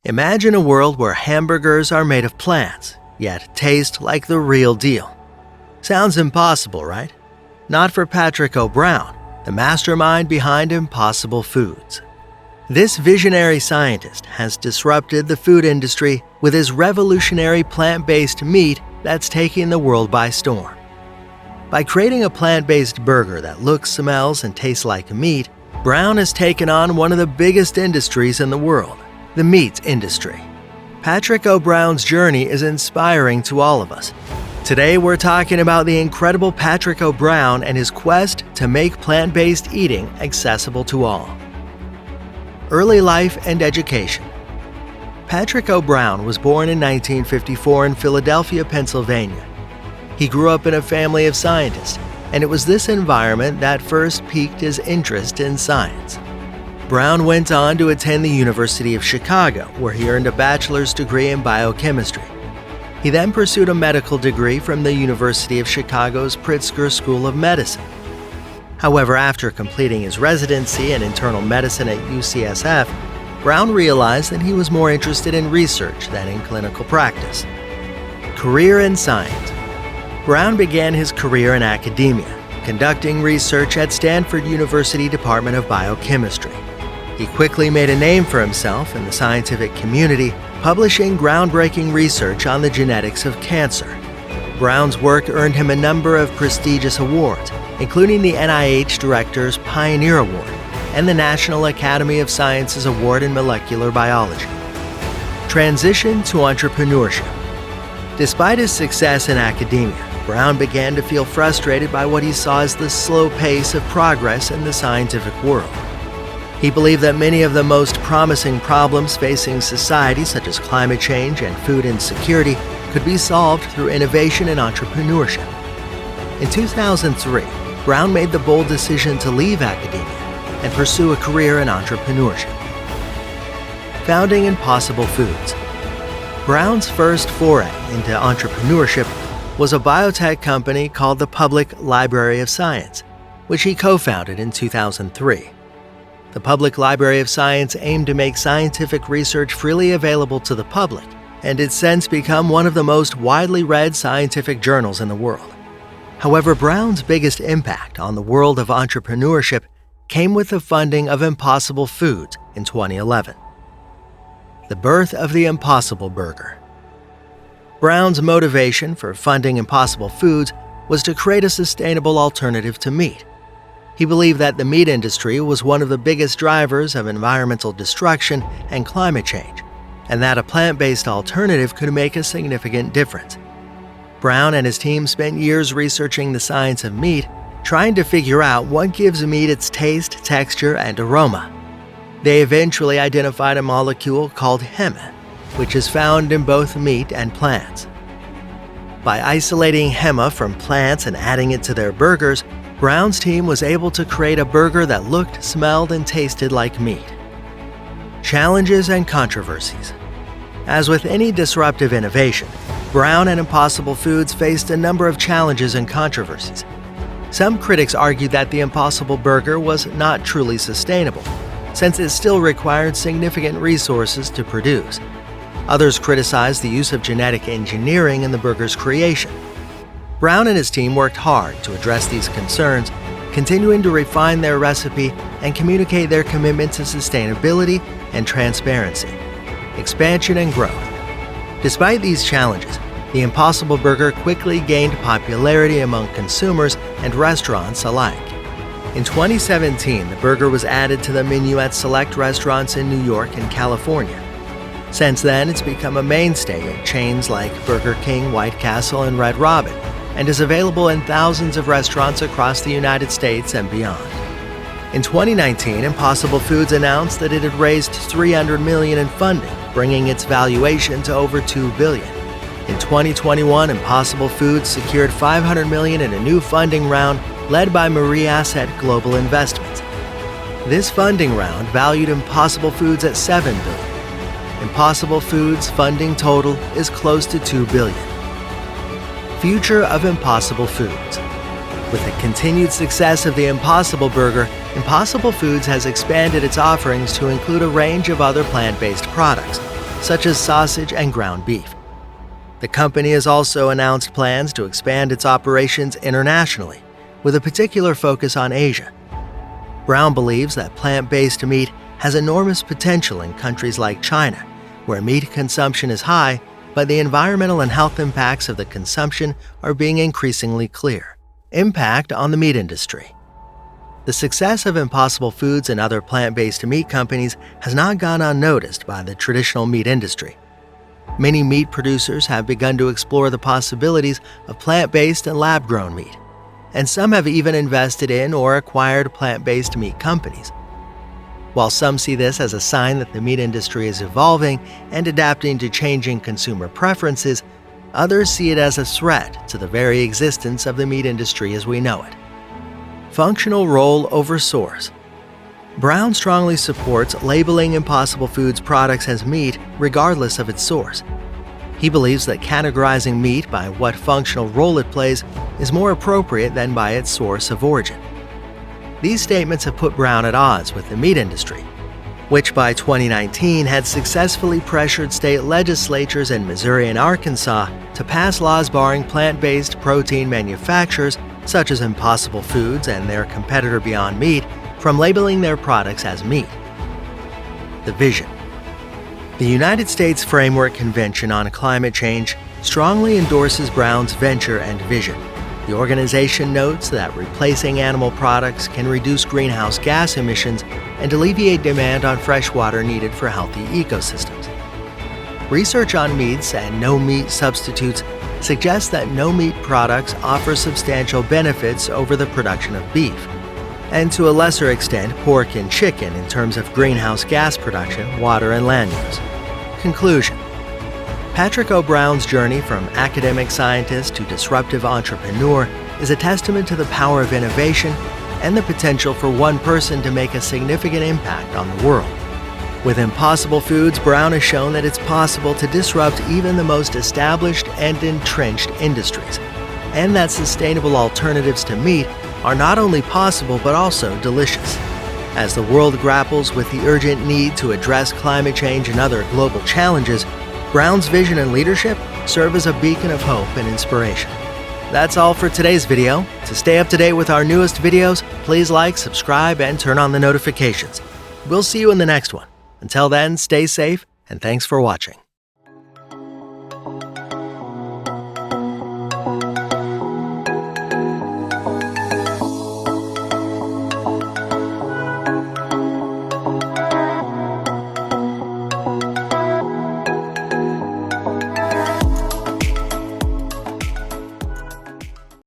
Imagine a world where hamburgers are made of plants, yet taste like the real deal. Sounds impossible, right? Not for Patrick O'Brown, the mastermind behind Impossible Foods. This visionary scientist has disrupted the food industry with his revolutionary plant-based meat that's taking the world by storm. By creating a plant-based burger that looks, smells, and tastes like meat, Brown has taken on one of the biggest industries in the world, the meat industry. Patrick O'Brown's journey is inspiring to all of us. Today we're talking about the incredible Patrick O'Brown and his quest to make plant-based eating accessible to all. Early life and education. Patrick O'Brown was born in 1954 in Philadelphia, Pennsylvania. He grew up in a family of scientists, and it was this environment that first piqued his interest in science. Brown went on to attend the University of Chicago, where he earned a bachelor's degree in biochemistry. He then pursued a medical degree from the University of Chicago's Pritzker School of Medicine. However, after completing his residency in internal medicine at UCSF, Brown realized that he was more interested in research than in clinical practice. Career in science. Brown began his career in academia, conducting research at Stanford University Department of Biochemistry. He quickly made a name for himself in the scientific community, publishing groundbreaking research on the genetics of cancer. Brown's work earned him a number of prestigious awards, including the NIH Director's Pioneer Award and the National Academy of Sciences Award in Molecular Biology. Transition to entrepreneurship. Despite his success in academia, Brown began to feel frustrated by what he saw as the slow pace of progress in the scientific world. He believed that many of the most promising problems facing society, such as climate change and food insecurity, could be solved through innovation and entrepreneurship. In 2003, Brown made the bold decision to leave academia and pursue a career in entrepreneurship. Founding Impossible Foods. Brown's first foray into entrepreneurship was a biotech company called the Public Library of Science, which he co-founded in 2003. The Public Library of Science aimed to make scientific research freely available to the public, and it's since become one of the most widely read scientific journals in the world. However, Brown's biggest impact on the world of entrepreneurship came with the funding of Impossible Foods in 2011. The birth of the Impossible Burger. Brown's motivation for funding Impossible Foods was to create a sustainable alternative to meat. He believed that the meat industry was one of the biggest drivers of environmental destruction and climate change, and that a plant-based alternative could make a significant difference. Brown and his team spent years researching the science of meat, trying to figure out what gives meat its taste, texture, and aroma. They eventually identified a molecule called heme, which is found in both meat and plants. By isolating heme from plants and adding it to their burgers, Brown's team was able to create a burger that looked, smelled, and tasted like meat. Challenges and controversies. As with any disruptive innovation, Brown and Impossible Foods faced a number of challenges and controversies. Some critics argued that the Impossible Burger was not truly sustainable, since it still required significant resources to produce. Others criticized the use of genetic engineering in the burger's creation. Brown and his team worked hard to address these concerns, continuing to refine their recipe and communicate their commitment to sustainability and transparency, expansion and growth. Despite these challenges, the Impossible Burger quickly gained popularity among consumers and restaurants alike. In 2017, the burger was added to the menu at select restaurants in New York and California. Since then, it's become a mainstay at chains like Burger King, White Castle, and Red Robin, and is available in thousands of restaurants across the United States and beyond. In 2019, Impossible Foods announced that it had raised $300 million in funding, bringing its valuation to over $2 billion. In 2021, Impossible Foods secured $500 million in a new funding round led by Marie Asset Global Investments. This funding round valued Impossible Foods at $7 billion. Impossible Foods' funding total is close to $2 billion. Future of Impossible Foods. With the continued success of the Impossible Burger, Impossible Foods has expanded its offerings to include a range of other plant-based products. such as sausage and ground beef. The company has also announced plans to expand its operations internationally, with a particular focus on Asia. Brown believes that plant-based meat has enormous potential in countries like China, where meat consumption is high, but the environmental and health impacts of the consumption are being increasingly clear. Impact on the meat industry. The success of Impossible Foods and other plant-based meat companies has not gone unnoticed by the traditional meat industry. Many meat producers have begun to explore the possibilities of plant-based and lab-grown meat, and some have even invested in or acquired plant-based meat companies. While some see this as a sign that the meat industry is evolving and adapting to changing consumer preferences, others see it as a threat to the very existence of the meat industry as we know it. Functional role over source. Brown strongly supports labeling Impossible Foods products as meat regardless of its source. He believes that categorizing meat by what functional role it plays is more appropriate than by its source of origin. These statements have put Brown at odds with the meat industry, which by 2019 had successfully pressured state legislatures in Missouri and Arkansas to pass laws barring plant-based protein manufacturers such as Impossible Foods and their competitor Beyond Meat from labeling their products as meat. The vision. The United States Framework Convention on Climate Change strongly endorses Brown's venture and vision. The organization notes that replacing animal products can reduce greenhouse gas emissions and alleviate demand on fresh water needed for healthy ecosystems. Research on meats and no-meat substitutes suggests that no-meat products offer substantial benefits over the production of beef, and to a lesser extent pork and chicken in terms of greenhouse gas production, water, and land use. Conclusion. Patrick O'Brown's journey from academic scientist to disruptive entrepreneur is a testament to the power of innovation and the potential for one person to make a significant impact on the world. With Impossible Foods, Brown has shown that it's possible to disrupt even the most established and entrenched industries, and that sustainable alternatives to meat are not only possible but also delicious. As the world grapples with the urgent need to address climate change and other global challenges, Brown's vision and leadership serve as a beacon of hope and inspiration. That's all for today's video. To stay up to date with our newest videos, please like, subscribe, and turn on the notifications. We'll see you in the next one. Until then, stay safe, and thanks for watching.